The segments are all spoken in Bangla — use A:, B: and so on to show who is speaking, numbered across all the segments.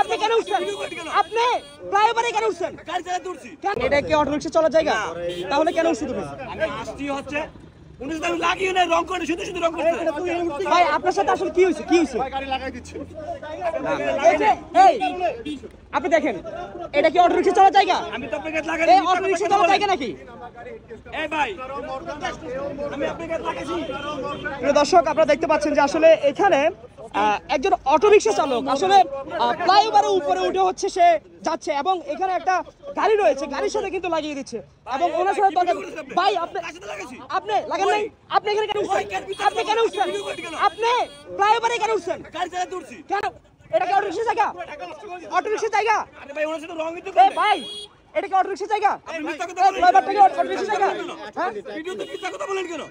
A: আপনি কেন উঠছেন? আপনি ফ্লাইওভারে কেন উঠছেন? এটা কি অটো রিকশা চলার জায়গা? তাহলে কেন উঠছি তুমি?
B: আমি আসছি হচ্ছে আমি লাগিয়ে না রং করে শুধু শুধু রং করতে।
A: ভাই আপনার সাথে আসলে কি হয়েছে? কি হয়েছে?
C: গাড়ি লাগাই দিচ্ছে।
A: এই আপনি দেখেন, এটা কি অটো রিকশা চলার জায়গা?
B: আমি তো আপনাকে লাগাই
A: এই অটো রিকশা চলার জায়গা নাকি?
B: এই ভাই আমি আপনাকে লাগাইছি।
A: প্রিয় দর্শক, আপনারা দেখতে পাচ্ছেন যে আসলে এখানে একজন অটো রিকশা চালক আসলে ফ্লাইওভারের উপরে উঠে হচ্ছে সে যাচ্ছে এবং এখানে একটা গাড়ি রয়েছে, গাড়ির সাথে কিন্তু লাগিয়ে দিচ্ছে এবং ওনার সাথে ভাই আপনি লাগান নাই? আপনি এখানে কেন উঠছেন? আপনি কেন উঠছেন? আপনি ফ্লাইওভারে কেন উঠছেন?
B: গাড়ি চালাতে উঠছি।
A: কেন? এটা কি অটো রিকশা জায়গা? অটো রিকশা জায়গা?
B: আরে ভাই ওনার সাথে রংই তো
A: এই ভাই, এটা কি অটো রিকশা জায়গা?
B: আপনি মিথ্যা কথা বলেন।
A: ফ্লাইওভারটা কি অটো রিকশা জায়গা? হ্যাঁ,
B: ভিডিওতে মিথ্যা কথা বলেন কেন?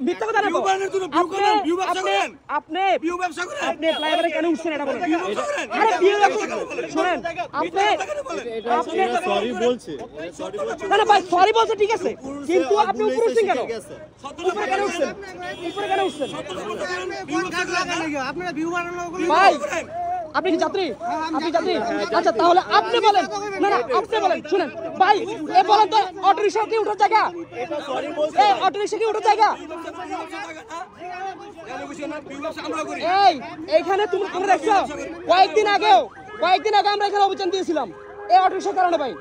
A: মিথ্যা কথা না
B: ভিউ বানানোর জন্য ভিউ করেন, ভিউ ব্যবসা করেন।
A: আপনি
B: ভিউ ব্যবসা করেন।
A: আপনি ফ্লাইওভারে কেন উঠছেন এটা বলেন?
B: ব্যবসা করেন।
A: আরে বিয়ে শুনেন, আপনি
C: সরি বলছে।
A: না না ভাই সরি বলছে ঠিক আছে, কিন্তু আপনি উপরে উঠছেন কেন? উপরে কেন উঠছেন? উপরে কেন উঠছেন?
B: আপনারা ভিউ বানানো
A: ভাই আপনি কি যাত্রী? আপনি যাত্রী? আচ্ছা তাহলে আপনি বলেন। না না আপনি বলেন, শুনেন ভাই এ বলেন তো অটো রিকশা কি উঠার জায়গা? এই অটো রিকশা কি উঠার জায়গা? এই এইখানে তুমি তোমরা দেখছো কয়েকদিন আগে আমরা এখানে অভিযান দিয়েছিলাম এই অটো রিকশার কারণে ভাই।